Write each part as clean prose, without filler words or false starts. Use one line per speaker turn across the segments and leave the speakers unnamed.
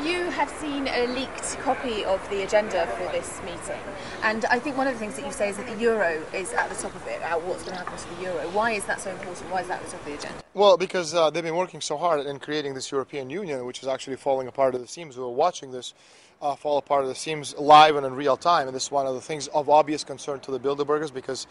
You have seen a leaked copy of the agenda for this meeting, and I think one of the things that you say is that the euro is at the top of it, what's going to happen to the euro. Why is that so important? Why is that at the top of the agenda?
Well, because they've been working so hard in creating this European Union, which is actually falling apart at the seams. We were watching this fall apart at the seams live and in real time, and this is one of the things of obvious concern to the Bilderbergs, because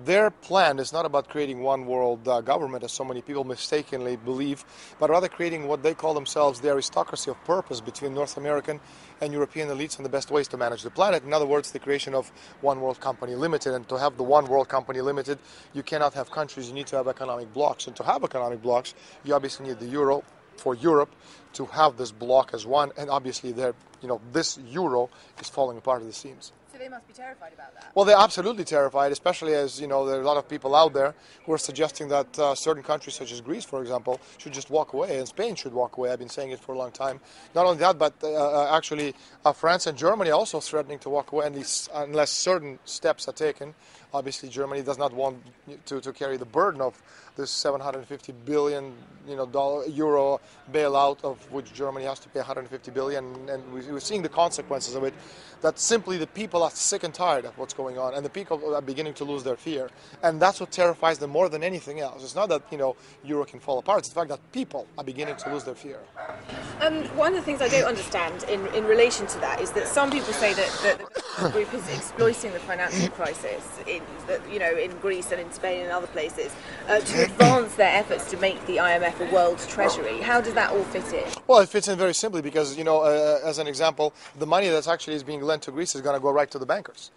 their plan is not about creating one world government, as so many people mistakenly believe, but rather creating what they call themselves the aristocracy of purpose between North American and European elites and the best ways to manage the planet. In other words, the creation of One World Company Limited. And to have the One World Company Limited, you cannot have countries, you need to have economic blocks. And to have economic blocks, you obviously need the euro for Europe to have this block as one. And obviously, this euro is falling apart at the seams.
So they must be terrified about that.
Well, they're absolutely terrified, especially as, there are a lot of people out there who are suggesting that certain countries, such as Greece, for example, should just walk away, and Spain should walk away. I've been saying it for a long time. Not only that, but actually France and Germany are also threatening to walk away unless certain steps are taken. Obviously, Germany does not want to carry the burden of this 750 billion euro bailout, of which Germany has to pay 150 billion, and we're seeing the consequences of it. That simply the people are sick and tired of what's going on, and the people are beginning to lose their fear, and that's what terrifies them more than anything else. It's not that euro can fall apart; it's the fact that people are beginning to lose their fear.
One of the things I don't understand in relation to that is that some people say that the group is exploiting the financial crisis in Greece and in Spain and other places to advance their efforts to make the IMF a world treasury. How does that all fit in?
Well, it fits in very simply because, as an example, the money that's actually is being lent to Greece is going to go right to the bankers.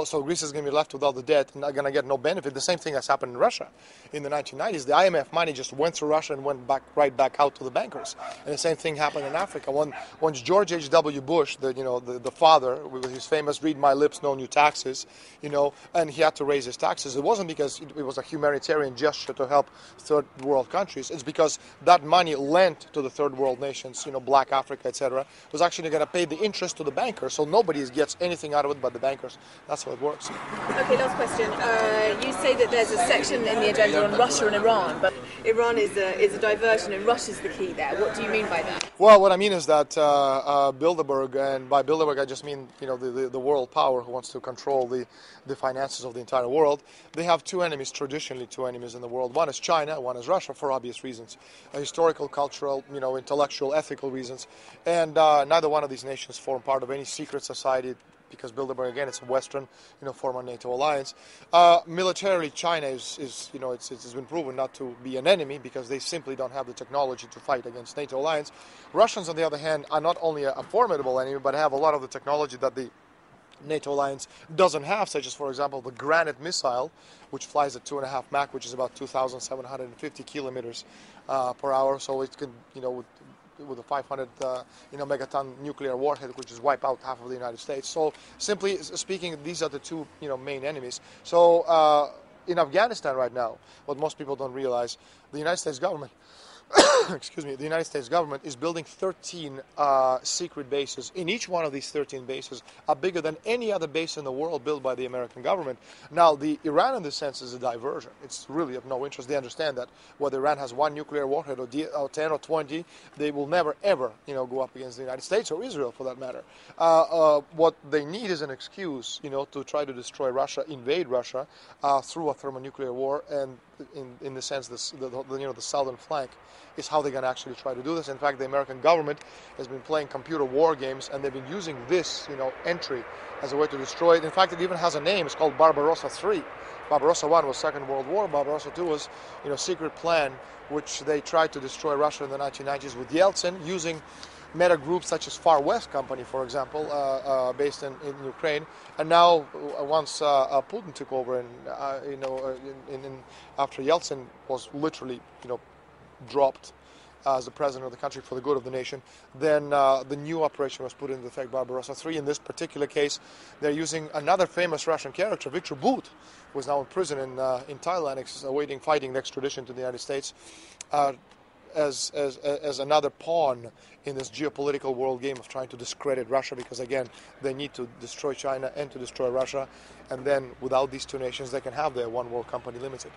So Greece is going to be left without the debt and not going to get no benefit. The same thing has happened in Russia. In the 1990s, the IMF money just went through Russia and went right back out to the bankers. And the same thing happened in Africa. Once George H.W. Bush, the father, with his famous "Read my lips, no new taxes," and he had to raise his taxes, it wasn't because it was a humanitarian gesture to help third world countries. It's because that money lent to the third world nations, Black Africa, etc., was actually going to pay the interest to the bankers, so nobody gets anything out of it but the bankers. That's how it works.
Okay, last question. You say that there's a section in the agenda on Russia and Iran, but Iran is a diversion and Russia's the key there. What do you mean by that?
Well, what I mean is that Bilderberg, and by Bilderberg I just mean the world power who wants to control the finances of the entire world, they have two enemies, traditionally two enemies in the world. One is China, one is Russia, for obvious reasons, historical, cultural, intellectual, ethical reasons, and neither one of these nations form part of any secret society, because Bilderberg, again, it's a Western, former NATO alliance. Militarily, China it's been proven not to be an enemy because they simply don't have the technology to fight against NATO alliance. Russians, on the other hand, are not only a formidable enemy, but have a lot of the technology that the NATO alliance doesn't have, such as, for example, the Granite missile, which flies at 2.5 Mach, which is about 2,750 kilometers per hour. So it can, with a 500 megaton nuclear warhead, which is wipe out half of the United States. So simply speaking, these are the two main enemies. So in Afghanistan right now, what most people don't realize, the United States government the United States government is building 13 secret bases. In each one of these 13 bases are bigger than any other base in the world built by the American government. Now, the Iran, in this sense, is a diversion. It's really of no interest. They understand that whether Iran has one nuclear warhead or 10 or 20, they will never, ever, go up against the United States or Israel, for that matter. What they need is an excuse, to try to destroy Russia, invade Russia through a thermonuclear war, and in the sense, the southern flank is how they're going to actually try to do this. In fact, the American government has been playing computer war games, and they've been using this, entry as a way to destroy it. In fact, it even has a name. It's called Barbarossa III. Barbarossa I was Second World War. Barbarossa II was, secret plan, which they tried to destroy Russia in the 1990s with Yeltsin, using meta groups such as Far West Company, for example, based in Ukraine. And now, once Putin took over, and after Yeltsin was literally, dropped as the president of the country for the good of the nation, then the new operation was put into effect, Barbarossa III. In this particular case, they're using another famous Russian character, Viktor Bout, who is now in prison in Thailand, awaiting fighting extradition to the United States, as another pawn in this geopolitical world game of trying to discredit Russia, because, again, they need to destroy China and to destroy Russia, and then without these two nations, they can have their One World Company Limited.